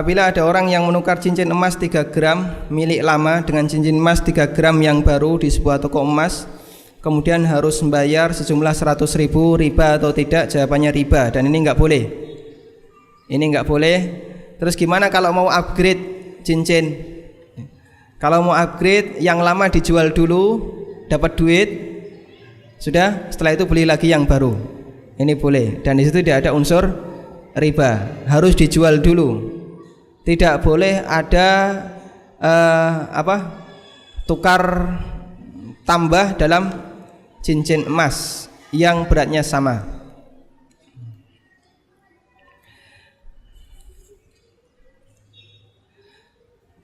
Apabila ada orang yang menukar cincin emas 3 gram milik lama dengan cincin emas 3 gram yang baru di sebuah toko emas, kemudian harus membayar sejumlah 100.000, riba atau tidak? Jawabannya riba, dan ini enggak boleh. Ini enggak boleh. Terus gimana kalau mau upgrade cincin? Kalau mau upgrade, yang lama dijual dulu, dapat duit, sudah, setelah itu beli lagi yang baru. Ini boleh, dan di situ tidak ada unsur riba. Harus dijual dulu. Tidak boleh ada tukar tambah dalam cincin emas yang beratnya sama.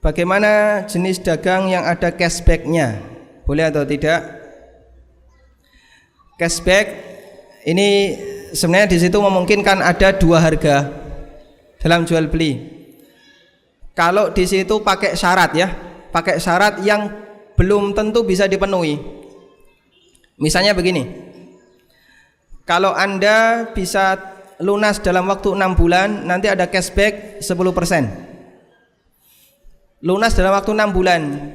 Bagaimana jenis dagang yang ada cashback-nya? Boleh atau tidak? Cashback ini sebenarnya di situ memungkinkan ada 2 harga dalam jual beli. Kalau di situ pakai syarat ya, pakai syarat yang belum tentu bisa dipenuhi. Misalnya begini, kalau Anda bisa lunas dalam waktu 6 bulan, nanti ada cashback 10%. Lunas dalam waktu 6 bulan,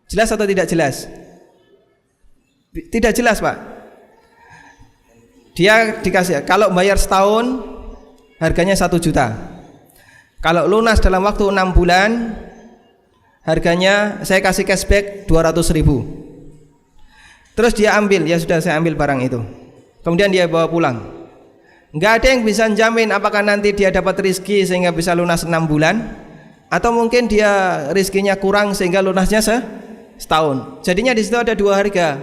jelas atau tidak jelas? Tidak jelas, Pak. Dia dikasih, kalau bayar setahun harganya 1 juta. Kalau lunas dalam waktu 6 bulan, harganya saya kasih cashback 200.000. Terus dia ambil, ya sudah saya ambil barang itu. Kemudian dia bawa pulang. Enggak ada yang bisa jamin apakah nanti dia dapat rezeki sehingga bisa lunas 6 bulan, atau mungkin dia rezekinya kurang sehingga lunasnya setahun. Jadinya di situ ada 2 harga.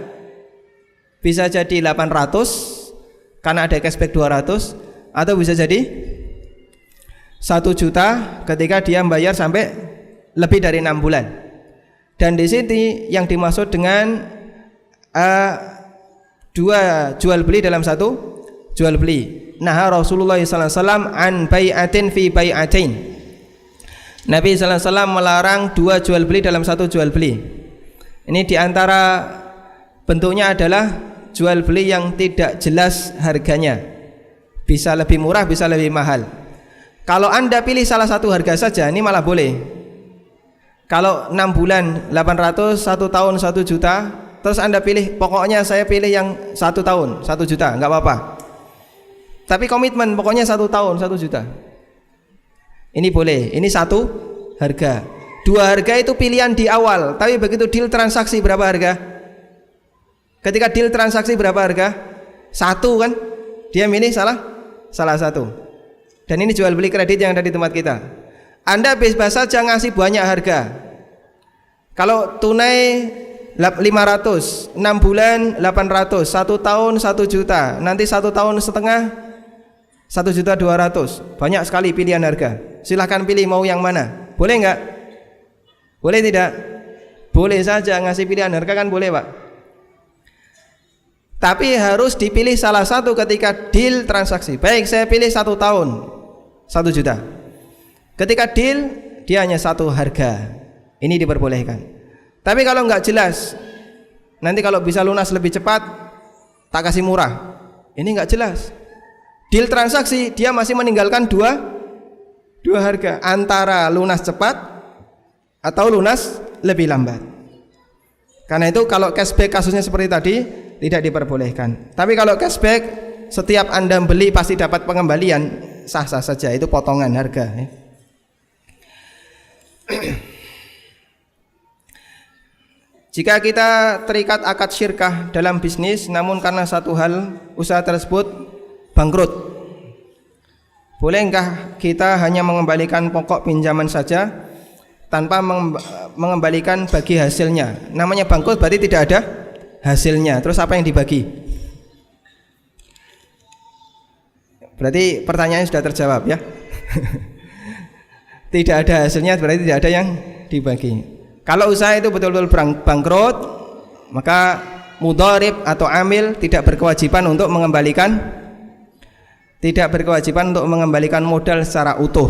Bisa jadi 800 karena ada cashback 200, atau bisa jadi 1 juta ketika dia membayar sampai lebih dari 6 bulan. Dan di sini yang dimaksud dengan 2 jual beli dalam 1 jual beli. Nah, Rasulullah SAW an bai'atin fi bai'atin. Nabi SAW melarang 2 jual beli dalam 1 jual beli. Ini diantara bentuknya adalah jual beli yang tidak jelas harganya. Bisa lebih murah, bisa lebih mahal. Kalau Anda pilih salah satu harga saja, ini malah boleh. Kalau 6 bulan 800, 1 tahun 1 juta, terus Anda pilih, pokoknya saya pilih yang 1 tahun 1 juta, enggak apa-apa. Tapi komitmen pokoknya 1 tahun 1 juta. Ini boleh, ini 1 harga. 2 harga itu pilihan di awal, tapi begitu deal transaksi berapa harga? Ketika deal transaksi berapa harga? 1 kan? Dia milih salah satu. Dan ini jual beli kredit yang ada di tempat kita. Anda bebas saja ngasih banyak harga. Kalau tunai 500, 6 bulan 800, 1 tahun 1 juta, nanti 1 tahun setengah 1.200.000. Banyak sekali pilihan harga. Silahkan pilih mau yang mana. Boleh enggak? Boleh tidak? Boleh saja ngasih pilihan harga, kan boleh, Pak. Tapi harus dipilih salah satu ketika deal transaksi. Baik, saya pilih 1 tahun 1 juta. Ketika deal, dia hanya 1 harga. Ini diperbolehkan. Tapi kalau enggak jelas, nanti kalau bisa lunas lebih cepat, tak kasih murah. Ini enggak jelas. Deal transaksi, dia masih meninggalkan dua harga, antara lunas cepat atau lunas lebih lambat. Karena itu kalau cashback kasusnya seperti tadi, tidak diperbolehkan. Tapi kalau cashback, setiap Anda beli pasti dapat pengembalian, sah-sah saja, itu potongan harga ya. Jika kita terikat akad syirkah dalam bisnis, namun karena satu hal usaha tersebut bangkrut, bolehkah kita hanya mengembalikan pokok pinjaman saja tanpa mengembalikan bagi hasilnya? Namanya bangkrut berarti tidak ada hasilnya. Terus apa yang dibagi? Berarti pertanyaannya sudah terjawab ya. Tidak ada hasilnya berarti tidak ada yang dibagi. Kalau usaha itu betul-betul bangkrut, maka mudharib atau amil tidak berkewajiban untuk mengembalikan modal secara utuh.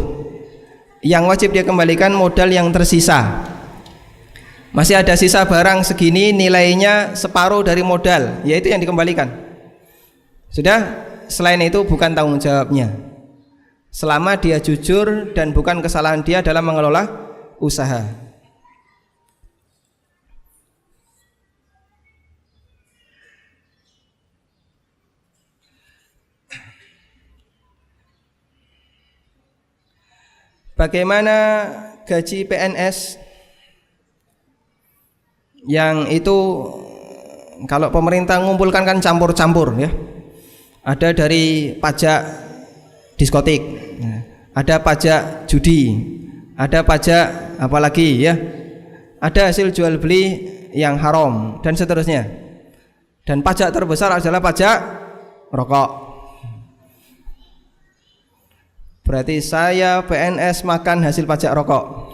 Yang wajib dia kembalikan modal yang tersisa. Masih ada sisa barang segini, nilainya separuh dari modal, yaitu yang dikembalikan. Sudah, selain itu bukan tanggung jawabnya. selama dia jujur dan bukan kesalahan dia dalam mengelola usaha. Bagaimana gaji PNS yang itu kalau pemerintah mengumpulkan kan campur-campur ya. Ada dari pajak diskotik, ada pajak judi, ada pajak apalagi ya, ada hasil jual beli yang haram dan seterusnya. Dan pajak terbesar adalah pajak rokok. Berarti saya PNS makan hasil pajak rokok.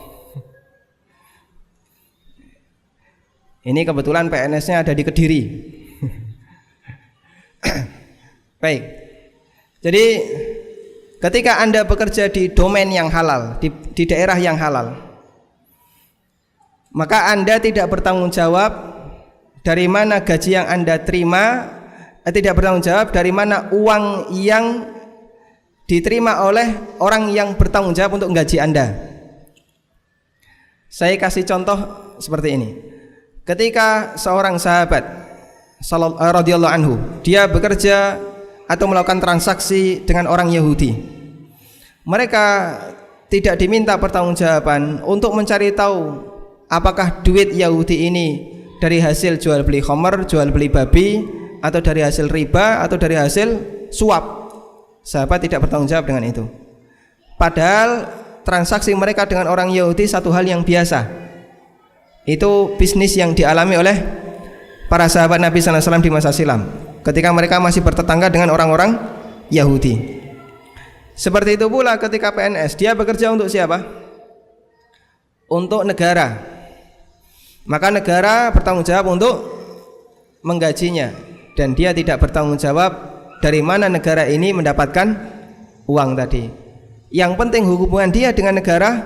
Ini kebetulan PNS-nya ada di Kediri. Baik. Jadi ketika Anda bekerja di domain yang halal, di daerah yang halal, maka Anda tidak bertanggung jawab dari mana gaji yang Anda terima, tidak bertanggung jawab dari mana uang yang diterima oleh orang yang bertanggung jawab untuk menggaji Anda. Saya kasih contoh seperti ini. Ketika seorang sahabat radhiyallahu anhu, dia bekerja atau melakukan transaksi dengan orang Yahudi, mereka tidak diminta pertanggungjawaban untuk mencari tahu apakah duit Yahudi ini dari hasil jual beli khamar, jual beli babi, atau dari hasil riba, atau dari hasil suap. Sahabat tidak bertanggung jawab dengan itu. Padahal transaksi mereka dengan orang Yahudi satu hal yang biasa. Itu bisnis yang dialami oleh para sahabat Nabi SAW di masa silam, ketika mereka masih bertetangga dengan orang-orang Yahudi. Seperti itu pula ketika PNS, dia bekerja untuk siapa? Untuk negara. Maka negara bertanggung jawab untuk menggajinya, dan dia tidak bertanggung jawab dari mana negara ini mendapatkan uang tadi. Yang penting hubungan dia dengan negara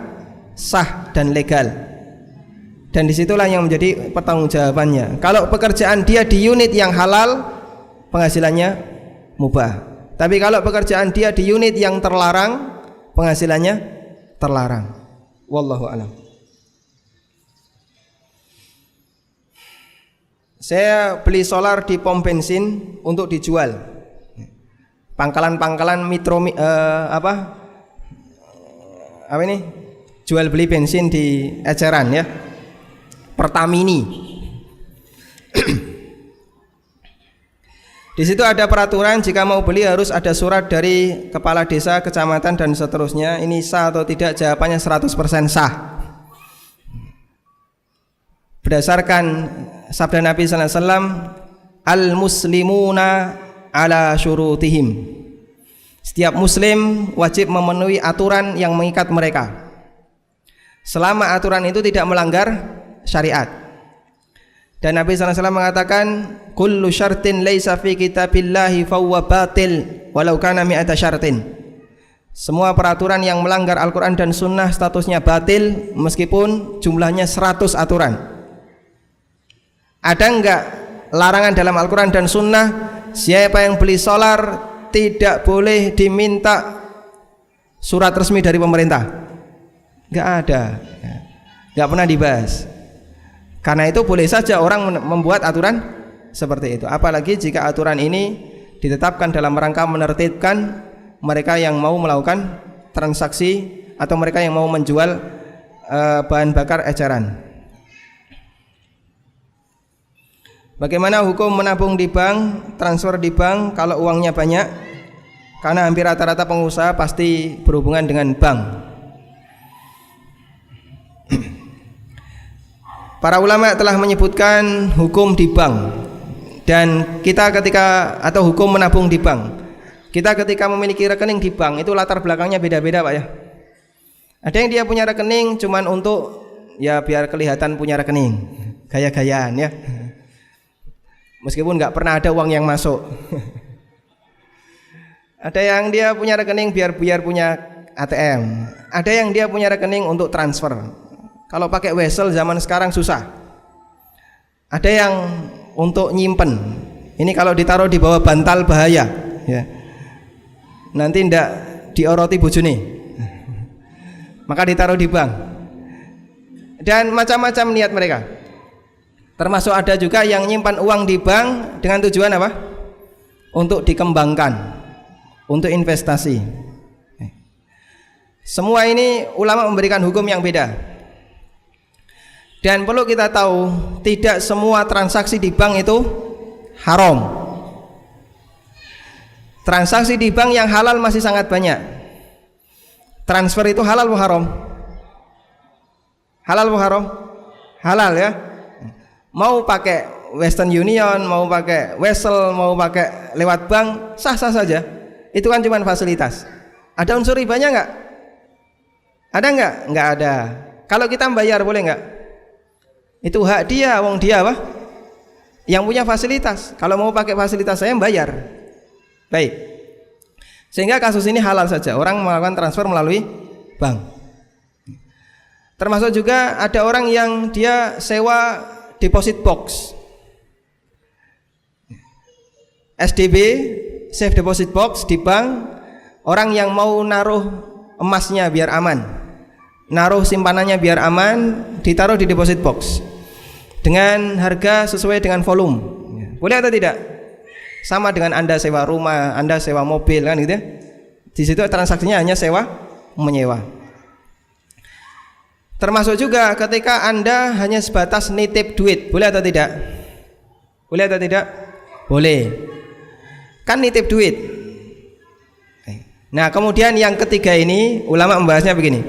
sah dan legal, dan disitulah yang menjadi pertanggungjawabannya. Kalau pekerjaan dia di unit yang halal, penghasilannya mubah. Tapi kalau pekerjaan dia di unit yang terlarang, penghasilannya terlarang. Wallahu a'lam. Saya beli solar di pom bensin untuk dijual. Pangkalan-pangkalan mitro apa ini? Jual beli bensin di eceran ya. Pertamini. Di situ ada peraturan jika mau beli harus ada surat dari kepala desa, kecamatan dan seterusnya. Ini sah atau tidak? Jawabannya 100% sah. Berdasarkan sabda Nabi sallallahu alaihi wasallam, al-muslimuna ala syurutihim. Setiap muslim wajib memenuhi aturan yang mengikat mereka, selama aturan itu tidak melanggar syariat. Dan Nabi SAW mengatakan, kullu syartin laisa fi kitabillahi fahuwa batil walau kana mi'ata syartin. Semua peraturan yang melanggar Al-Quran dan Sunnah statusnya batil meskipun jumlahnya 100 aturan. Ada enggak larangan dalam Al-Quran dan Sunnah? Siapa yang beli solar tidak boleh diminta surat resmi dari pemerintah. Enggak ada, enggak pernah dibahas. Karena itu boleh saja orang membuat aturan seperti itu. Apalagi jika aturan ini ditetapkan dalam rangka menertibkan mereka yang mau melakukan transaksi atau mereka yang mau menjual bahan bakar eceran. Bagaimana hukum menabung di bank, transfer di bank kalau uangnya banyak? Karena hampir rata-rata pengusaha pasti berhubungan dengan bank. Para ulama telah menyebutkan hukum di bank, dan kita ketika atau hukum menabung di bank. Kita ketika memiliki rekening di bank itu latar belakangnya beda-beda, Pak ya. Ada yang dia punya rekening cuman untuk ya biar kelihatan punya rekening, gaya-gayaan ya. Meskipun nggak pernah ada uang yang masuk. Ada yang dia punya rekening biar punya ATM. Ada yang dia punya rekening untuk transfer. Kalau pakai wesel zaman sekarang susah. Ada yang untuk nyimpen. Ini kalau ditaruh di bawah bantal bahaya. Ya. Nanti dioroti bojone. Maka ditaruh di bank. Dan macam-macam niat mereka. Termasuk ada juga yang nyimpan uang di bank dengan tujuan apa? Untuk dikembangkan, untuk investasi. Semua ini ulama memberikan hukum yang beda. Dan perlu kita tahu, tidak semua transaksi di bank itu haram. Transaksi di bank yang halal masih sangat banyak. Transfer itu halal atau haram? Halal atau haram? Halal ya. Mau pakai Western Union, mau pakai Wesel, mau pakai lewat bank, sah-sah saja. Itu kan cuma fasilitas. Ada unsur ribanya enggak? Ada enggak? Enggak ada. Kalau kita bayar boleh enggak? Itu hak dia, wong dia apa? Yang punya fasilitas. Kalau mau pakai fasilitas saya bayar. Baik. Sehingga kasus ini halal saja. Orang melakukan transfer melalui bank. Termasuk juga ada orang yang dia sewa deposit box. SDB, safe deposit box di bank. Orang yang mau naruh emasnya biar aman, naruh simpanannya biar aman, ditaruh di deposit box dengan harga sesuai dengan volume. Boleh atau tidak? Sama dengan Anda sewa rumah, Anda sewa mobil kan gitu ya. Di situ transaksinya hanya sewa menyewa. Termasuk juga ketika Anda hanya sebatas nitip duit, boleh atau tidak? Boleh atau tidak? Boleh. Kan nitip duit. Nah, kemudian yang ketiga ini ulama membahasnya begini.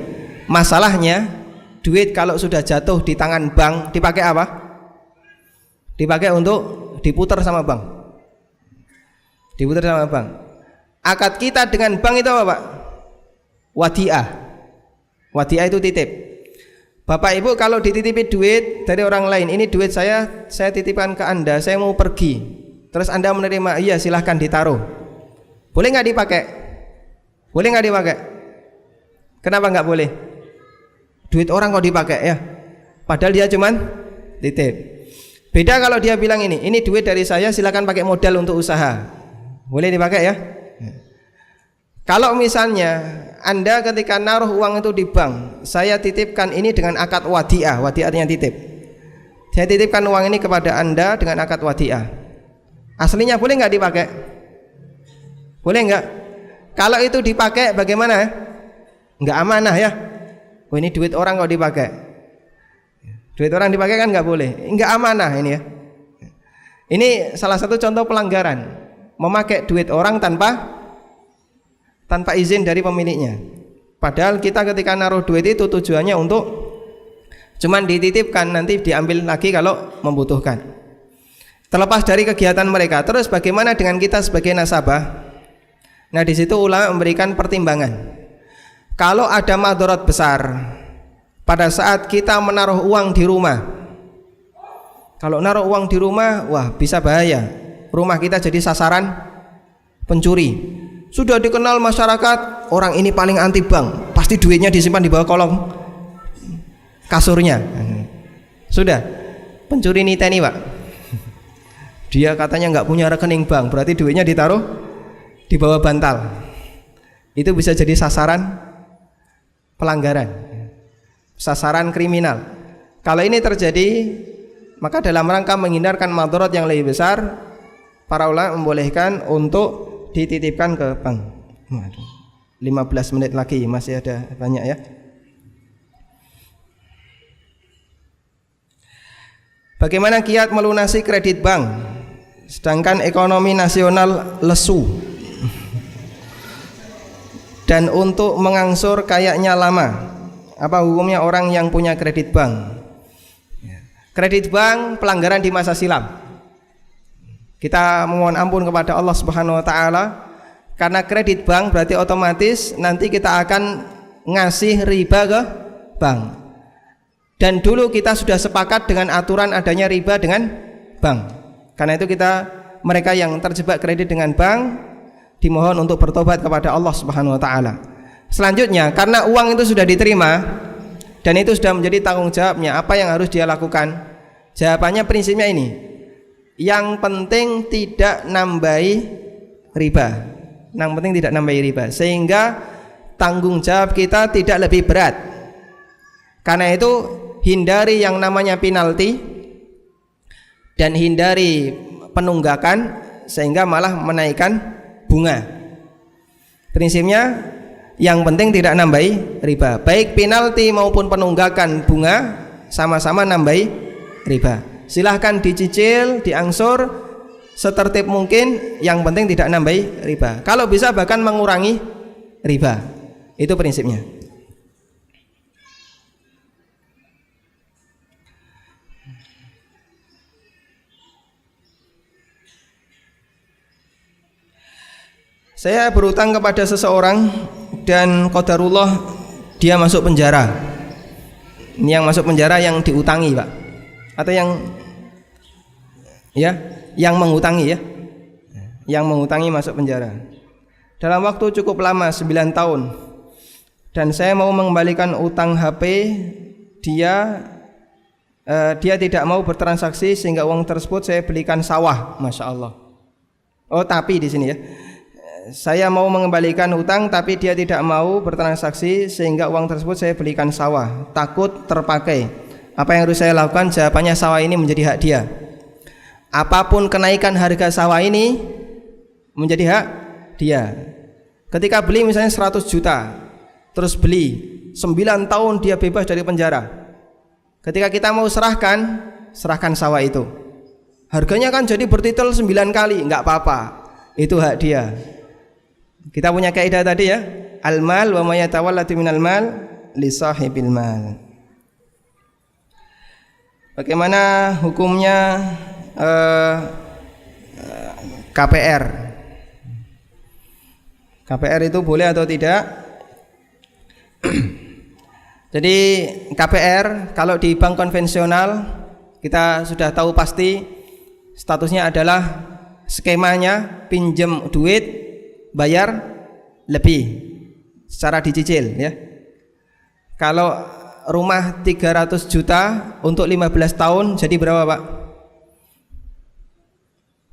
Masalahnya duit kalau sudah jatuh di tangan bank dipakai apa? Dipakai untuk diputar sama bank. Diputar sama bank. Akad kita dengan bank itu apa, Pak? Wadiah. Wadiah itu titip. Bapak Ibu kalau dititipi duit dari orang lain, ini duit saya titipkan ke Anda, saya mau pergi. Terus Anda menerima, iya silahkan ditaruh. Boleh nggak dipakai? Boleh nggak dipakai? Kenapa nggak boleh? Duit orang kok dipakai ya? Padahal dia cuman titip. Beda kalau dia bilang ini duit dari saya, silakan pakai modal untuk usaha. Boleh dipakai ya? Kalau misalnya Anda ketika naruh uang itu di bank, saya titipkan ini dengan akad wadiah. Wadiah artinya titip. Saya titipkan uang ini kepada Anda dengan akad wadiah. Aslinya boleh nggak dipakai? Boleh nggak? Kalau itu dipakai bagaimana? Nggak amanah ya. Oh, ini duit orang kok dipakai. Duit orang dipakai kan nggak boleh. Nggak amanah ini ya. Ini salah satu contoh pelanggaran, memakai duit orang tanpa izin dari pemiliknya. Padahal kita ketika naruh duit itu tujuannya untuk cuman dititipkan, nanti diambil lagi kalau membutuhkan. Terlepas dari kegiatan mereka, terus bagaimana dengan kita sebagai nasabah? Nah, di situ ulama memberikan pertimbangan. Kalau ada madarat besar pada saat kita menaruh uang di rumah. Kalau naruh uang di rumah, wah bisa bahaya. Rumah kita jadi sasaran pencuri. Sudah dikenal masyarakat, orang ini paling anti bank, pasti duitnya disimpan di bawah kolong kasurnya. Sudah, pencuri niteni Pak. Dia katanya nggak punya rekening bank, berarti duitnya ditaruh di bawah bantal. Itu bisa jadi sasaran pelanggaran, sasaran kriminal. Kalau ini terjadi, maka dalam rangka menghindarkan madarat yang lebih besar, para ulama membolehkan untuk dititipkan ke bank. 15 menit lagi, masih ada banyak ya. Bagaimana kiat melunasi kredit bank sedangkan ekonomi nasional lesu dan untuk mengangsur kayaknya lama? Apa hukumnya orang yang punya kredit bank? Kredit bank pelanggaran di masa silam. Kita memohon ampun kepada Allah Subhanahu wa taala, karena kredit bank berarti otomatis nanti kita akan ngasih riba ke bank. Dan dulu kita sudah sepakat dengan aturan adanya riba dengan bank. Karena itu mereka yang terjebak kredit dengan bank dimohon untuk bertobat kepada Allah Subhanahu wa taala. Selanjutnya, karena uang itu sudah diterima dan itu sudah menjadi tanggung jawabnya, apa yang harus dia lakukan? Jawabannya prinsipnya ini. Yang penting tidak nambahi riba. Yang penting tidak nambahi riba. Sehingga tanggung jawab kita tidak lebih berat. Karena itu hindari yang namanya penalti dan hindari penunggakan sehingga malah menaikkan bunga. Prinsipnya yang penting tidak nambahi riba. Baik penalti maupun penunggakan bunga sama-sama nambahi riba. Silahkan dicicil, diangsur setertib mungkin, yang penting tidak nambahi riba. Kalau bisa bahkan mengurangi riba. Itu prinsipnya. Saya berutang kepada seseorang dan qadarullah dia masuk penjara. Ini yang masuk penjara yang diutangi, Pak. Atau yang mengutangi ya. Yang mengutangi masuk penjara. Dalam waktu cukup lama 9 tahun. Dan saya mau mengembalikan utang HP dia tidak mau bertransaksi sehingga uang tersebut saya belikan sawah. Masya Allah. Oh, tapi di sini ya. Saya mau mengembalikan utang tapi dia tidak mau bertransaksi sehingga uang tersebut saya belikan sawah, takut terpakai. Apa yang harus saya lakukan? Jawabannya sawah ini menjadi hak dia. Apapun kenaikan harga sawah ini menjadi hak dia. Ketika beli misalnya 100 juta, terus beli 9 tahun dia bebas dari penjara. Ketika kita mau serahkan sawah itu. Harganya kan jadi bertitel 9 kali, enggak apa-apa. Itu hak dia. Kita punya kaidah tadi ya, al-mal wa ma yatawallatu minal mal li sahibil mal. Bagaimana hukumnya KPR? KPR itu boleh atau tidak? Jadi KPR kalau di bank konvensional kita sudah tahu pasti statusnya adalah skemanya pinjam duit bayar lebih secara dicicil ya. Kalau rumah 300 juta untuk 15 tahun jadi berapa, Pak?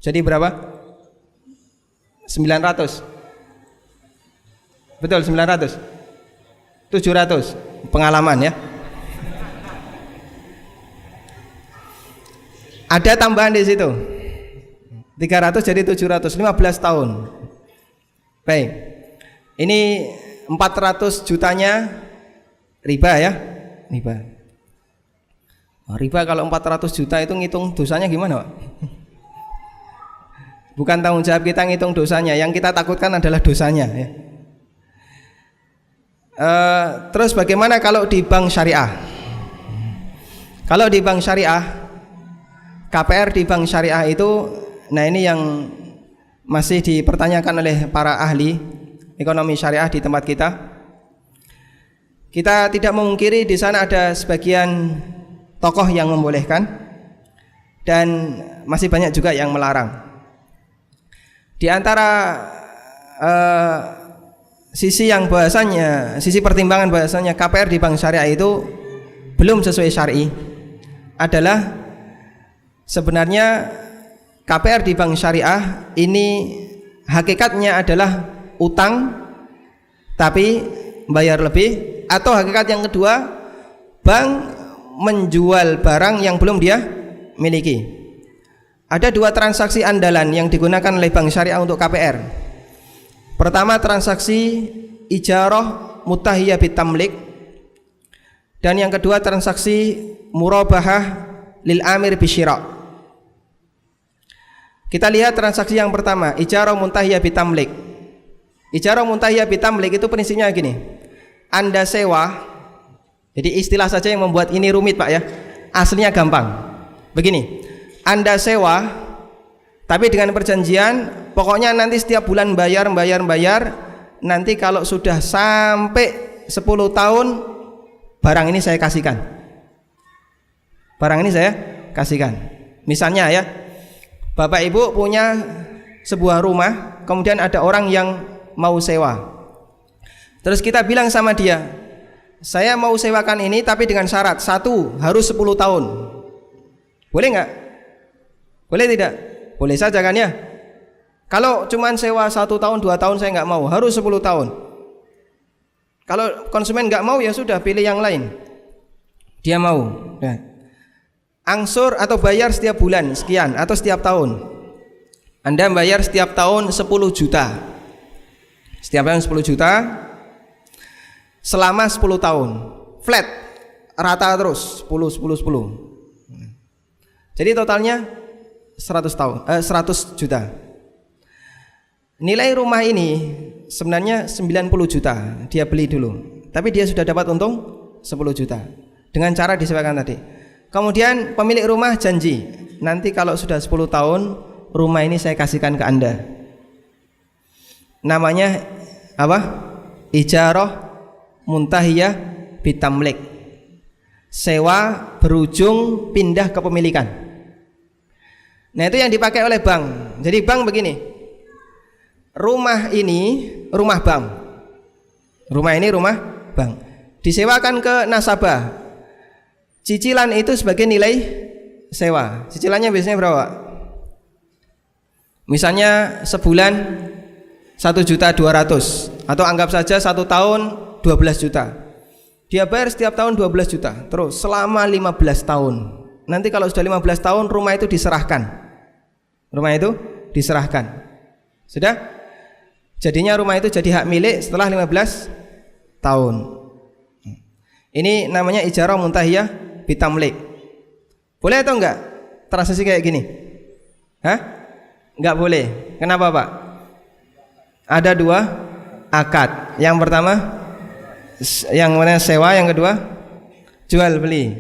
Jadi berapa? 900. Betul, 900. 700 pengalaman ya. Ada tambahan di situ. 300 jadi 700, 15 tahun. Baik. Ini 400 jutanya riba ya. Riba. Riba kalau 400 juta itu ngitung dosanya gimana, Pak? Bukan tanggung jawab kita ngitung dosanya, yang kita takutkan adalah dosanya ya. Terus bagaimana kalau di bank syariah? Kalau di bank syariah, KPR di bank syariah itu, nah ini yang masih dipertanyakan oleh para ahli ekonomi syariah di tempat kita. Kita tidak memungkiri di sana ada sebagian tokoh yang membolehkan dan masih banyak juga yang melarang. Di antara sisi yang bahasanya, sisi pertimbangan bahasanya KPR di bank syariah itu belum sesuai syar'i adalah sebenarnya KPR di bank syariah ini hakikatnya adalah utang tapi bayar lebih, atau hakikat yang kedua bank menjual barang yang belum dia miliki. Ada dua transaksi andalan yang digunakan oleh bank syariah untuk KPR. Pertama transaksi ijarah mutahiyah bitamlik, dan yang kedua transaksi murabahah lil amir bisyira'. Kita lihat transaksi yang pertama, ijarah muntahiyah bitamlik. Ijarah muntahiyah bitamlik itu prinsipnya gini. Anda sewa, jadi istilah saja yang membuat ini rumit, Pak ya. Aslinya gampang. Begini, Anda sewa, tapi dengan perjanjian, pokoknya nanti setiap bulan bayar. Nanti kalau sudah sampai 10 tahun, barang ini saya kasihkan. Barang ini saya kasihkan. Misalnya ya, Bapak Ibu punya sebuah rumah, kemudian ada orang yang mau sewa. Terus kita bilang sama dia, saya mau sewakan ini tapi dengan syarat, satu, harus 10 tahun. Boleh nggak? Boleh tidak? Boleh saja kan ya. Kalau cuman sewa 1 tahun 2 tahun saya nggak mau, harus 10 tahun. Kalau konsumen nggak mau ya sudah pilih yang lain. Dia mau. Nah, angsur atau bayar setiap bulan sekian atau setiap tahun. Anda bayar setiap tahun 10 juta. Setiap tahun 10 juta selama 10 tahun. Flat, rata terus 10 10 10. Jadi totalnya 100 juta. Nilai rumah ini sebenarnya 90 juta dia beli dulu, tapi dia sudah dapat untung 10 juta dengan cara disewakan tadi. Kemudian pemilik rumah janji, nanti kalau sudah 10 tahun rumah ini saya kasihkan ke Anda. Namanya apa? Ijarah muntahiyah bitamlik. Sewa berujung pindah kepemilikan. Nah, itu yang dipakai oleh bank. Jadi bank begini, rumah ini rumah bank. Rumah ini rumah bank. Disewakan ke nasabah. Cicilan itu sebagai nilai sewa. Cicilannya biasanya berapa? Misalnya sebulan 1.200.000 atau anggap saja 1 tahun 12 juta. Dia bayar setiap tahun 12 juta terus selama 15 tahun. Nanti kalau sudah 15 tahun rumah itu diserahkan. Rumah itu diserahkan. Sudah? Jadinya rumah itu jadi hak milik setelah 15 tahun. Ini namanya ijarah muntahiyah bitamlik. Boleh atau enggak transaksi kayak gini? Hah? Enggak boleh. Kenapa, Pak? Ada 2 akad. Yang pertama yang mana sewa, yang kedua jual beli.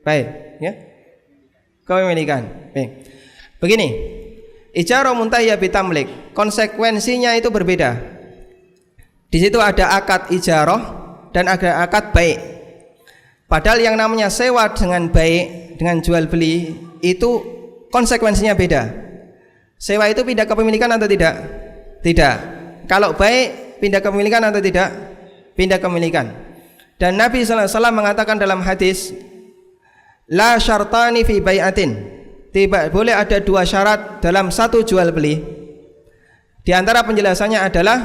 Baik, ya. Kepemilikan. Baik. Begini, ijarah muntahiyah bitamlik, konsekuensinya itu berbeda. Di situ ada akad ijarah dan ada akad baik. Padahal yang namanya sewa dengan baik, dengan jual beli itu konsekuensinya beda. Sewa itu pindah kepemilikan atau tidak? Tidak. Kalau baik pindah kepemilikan atau tidak? Pindah kepemilikan. Dan Nabi sallallahu alaihi wasallam mengatakan dalam hadis, la syartani fi bai'atin. Tidak boleh ada 2 syarat dalam satu jual beli. Di antara penjelasannya adalah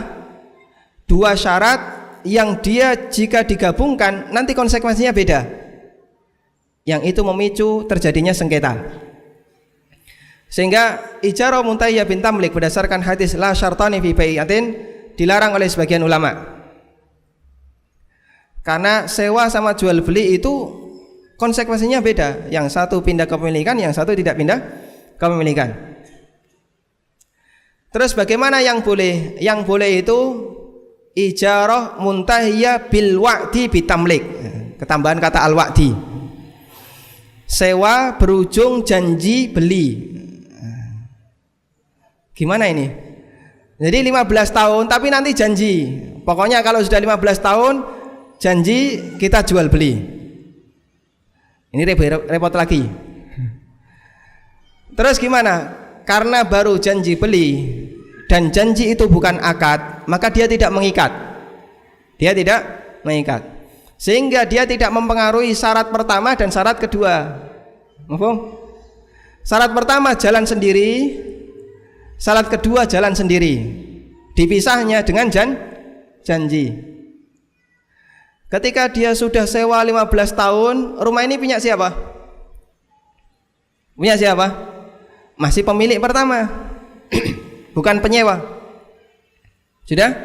2 syarat yang dia jika digabungkan nanti konsekuensinya beda. Yang itu memicu terjadinya sengketa. Sehingga ijarah muntahiyah bitamlik berdasarkan hadis la syartani fi bai'atin dilarang oleh sebagian ulama. Karena sewa sama jual beli itu konsekuensinya beda. Yang satu pindah kepemilikan, yang satu tidak pindah kepemilikan. Terus bagaimana yang boleh? Yang boleh itu ijarah muntahiyah bil wa'di bitamlik. Ketambahan kata al-wa'di. Sewa berujung janji beli. Gimana ini? Jadi 15 tahun tapi nanti janji. Pokoknya kalau sudah 15 tahun janji kita jual beli. Ini repot lagi. Terus gimana? Karena baru janji beli dan janji itu bukan akad, maka dia tidak mengikat. Dia tidak mengikat. Sehingga dia tidak mempengaruhi syarat pertama dan syarat kedua. Mahfum? Syarat pertama jalan sendiri, syarat kedua jalan sendiri. Dipisahnya dengan janji. Ketika dia sudah sewa 15 tahun, rumah ini punya siapa? Punya siapa? Masih pemilik pertama. Bukan penyewa. Sudah?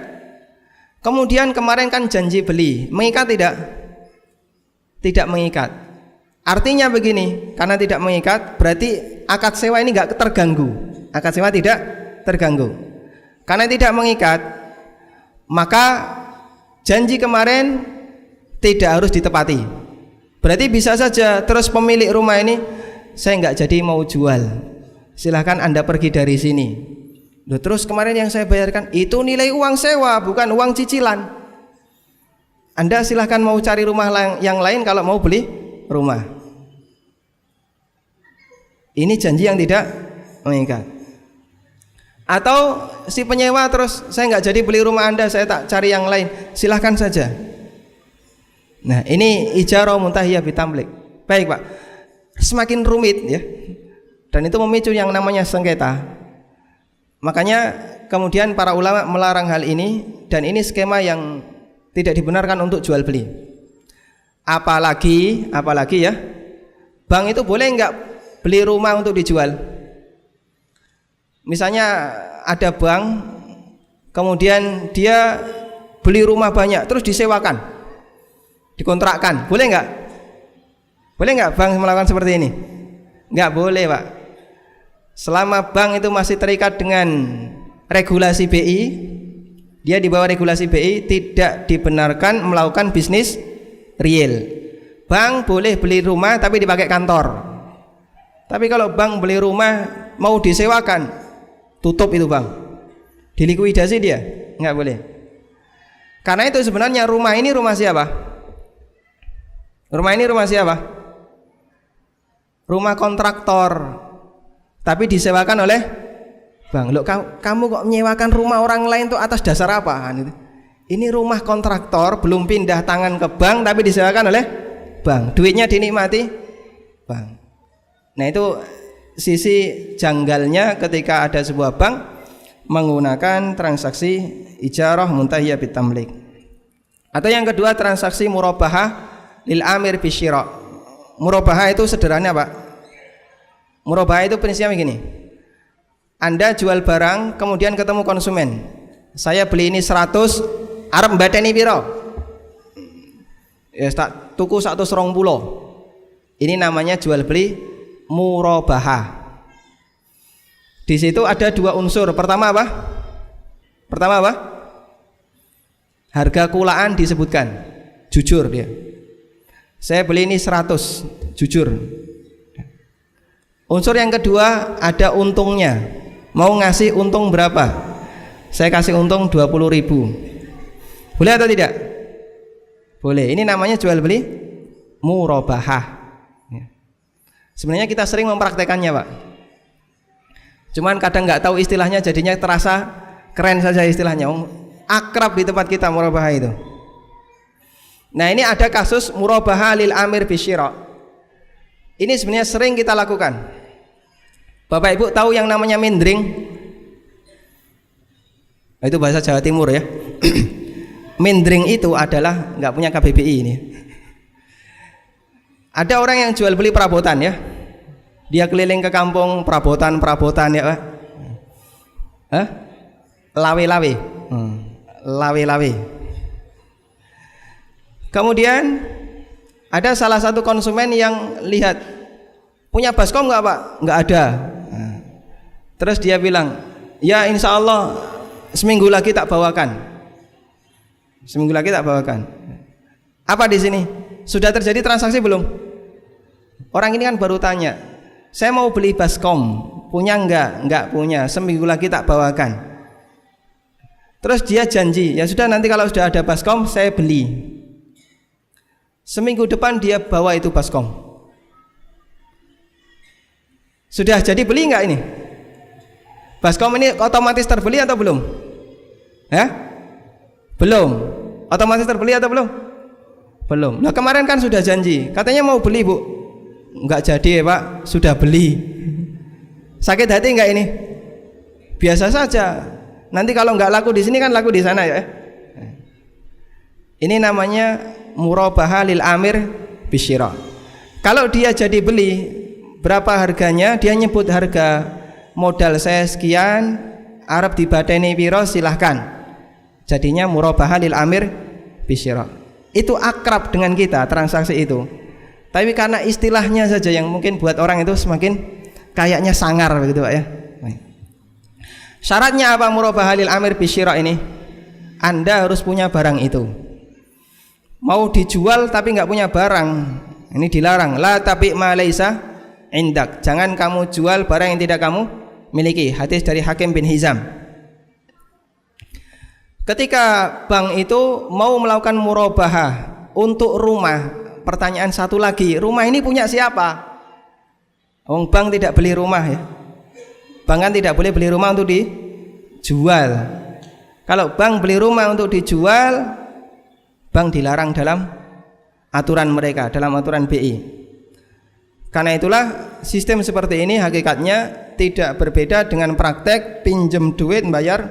Kemudian kemarin kan janji beli, mengikat tidak? Tidak mengikat. Artinya begini, karena tidak mengikat, berarti akad sewa ini enggak terganggu. Akad sewa tidak terganggu. Karena tidak mengikat, maka janji kemarin tidak harus ditepati. Berarti bisa saja terus pemilik rumah ini, saya enggak jadi mau jual, silahkan Anda pergi dari sini. Loh, terus kemarin yang saya bayarkan itu nilai uang sewa, bukan uang cicilan. Anda silahkan mau cari rumah yang lain kalau mau beli rumah. Ini janji yang tidak mengikat. Atau si penyewa terus, saya enggak jadi beli rumah Anda, saya tak cari yang lain, silahkan saja. Nah, ini ijarah muntahiyah bitamlik. Baik, Pak. Semakin rumit ya. Dan itu memicu yang namanya sengketa. Makanya kemudian para ulama melarang hal ini, dan ini skema yang tidak dibenarkan untuk jual beli. Apalagi ya, bank itu boleh enggak beli rumah untuk dijual? Misalnya ada bank, kemudian dia beli rumah banyak terus disewakan, dikontrakkan, boleh enggak? Boleh enggak bank melakukan seperti ini? Enggak boleh, Pak. Selama bank itu masih terikat dengan regulasi BI, dia di bawah regulasi BI, tidak dibenarkan melakukan bisnis real. Bank boleh beli rumah tapi dipakai kantor. Tapi kalau bank beli rumah mau disewakan, tutup itu bank, dilikuidasi dia, nggak boleh. Karena itu sebenarnya rumah ini rumah siapa? Rumah ini rumah siapa? Rumah kontraktor, tapi disewakan oleh bank. Loh, kamu kok menyewakan rumah orang lain tuh atas dasar apa? Ini rumah kontraktor, belum pindah tangan ke bank tapi disewakan oleh bank. Duitnya dinikmati bank. Nah, itu sisi janggalnya ketika ada sebuah bank menggunakan transaksi ijarah muntahiyah bitamlik. Atau yang kedua, transaksi murabahah lil amir bisyira. Murabahah itu sederhana, Pak. Murabahah itu prinsipnya begini. Anda jual barang, kemudian ketemu konsumen. Saya beli ini 100, arep mbateni piro? Ya tak tuku 120. Ini namanya jual beli murabahah. Di situ ada dua unsur. Pertama apa? Harga kulaan disebutkan. Jujur dia. Saya beli ini 100, jujur. Unsur yang kedua ada untungnya. Mau ngasih untung berapa? Saya kasih untung 20.000. Boleh atau tidak? Boleh. Ini namanya jual beli murabahah. Sebenarnya kita sering mempraktekannya, Pak. Cuman kadang nggak tahu istilahnya, jadinya terasa keren saja istilahnya. Akrab di tempat kita murabahah itu. Nah, ini ada kasus murabahah lil amir bisyira. Ini sebenarnya sering kita lakukan. Bapak Ibu tahu yang namanya mindering? Itu bahasa Jawa Timur ya. Mindering itu adalah nggak punya KBBI ini. Ada orang yang jual beli perabotan ya. Dia keliling ke kampung perabotan ya, Pak. Lawe-lawe. Lawe-lawe. Kemudian ada salah satu konsumen yang lihat, punya baskom nggak, Pak? Nggak ada. Terus dia bilang, ya insya Allah seminggu lagi tak bawakan. Seminggu lagi tak bawakan. Apa di sini? Sudah terjadi transaksi belum? Orang ini kan baru tanya, saya mau beli baskom, punya enggak? Enggak punya. Seminggu lagi tak bawakan. Terus dia janji, ya sudah nanti kalau sudah ada baskom saya beli. Seminggu depan dia bawa itu baskom. Sudah jadi beli enggak ini? Baskom ini otomatis terbeli atau belum? Ya? Belum. Otomatis terbeli atau belum? Belum. Nah, kemarin kan sudah janji, katanya mau beli, Bu. Enggak jadi ya, Pak, sudah beli. Sakit hati enggak ini? Biasa saja. Nanti kalau enggak laku di sini kan laku di sana ya. Ini namanya murabahah lil amir bisyira. Kalau dia jadi beli, berapa harganya? Dia nyebut harga, modal saya sekian, arep dibadeni piro silahkan. Jadinya murabahah lil amir bisyira. Itu akrab dengan kita transaksi itu. Tapi karena istilahnya saja yang mungkin buat orang itu semakin kayaknya sangar begitu, Pak ya. Syaratnya apa murabahah lil amir bisyira ini? Anda harus punya barang itu. Mau dijual tapi nggak punya barang, ini dilarang. La tabi ma laisa indak. Jangan kamu jual barang yang tidak kamu miliki. Hadis dari Hakim bin Hizam. Ketika bank itu mau melakukan murabahah untuk rumah, pertanyaan satu lagi, rumah ini punya siapa? Bank tidak beli rumah ya. Bank kan tidak boleh beli rumah untuk dijual. Kalau bank beli rumah untuk dijual, bank dilarang dalam aturan mereka, dalam aturan BI. Karena itulah sistem seperti ini hakikatnya tidak berbeda dengan praktek pinjam duit bayar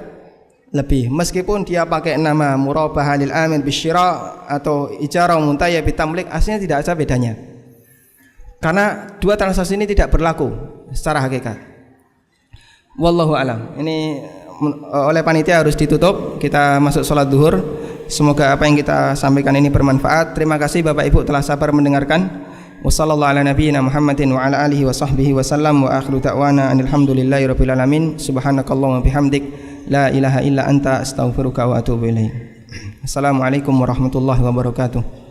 lebih, meskipun dia pakai nama murabahah lil amin bisyira atau ijarah muntaya bitamlik, aslinya tidak ada bedanya, karena dua transaksi ini tidak berlaku secara hakikat. Wallahu alam. Ini oleh panitia harus ditutup, kita masuk sholat duhur. Semoga apa yang kita sampaikan ini bermanfaat. Terima kasih Bapak Ibu telah sabar mendengarkan. Wassallallahu ala nabiyyina Muhammadin wa ala alihi wa sahbihi wa sallam, wa akhiru da'wana alhamdulillahi rabbil alamin. Subhanakallahumma bihamdik la ilaha illa anta astaghfiruka wa atubu ilaik. Assalamualaikum warahmatullahi wabarakatuh.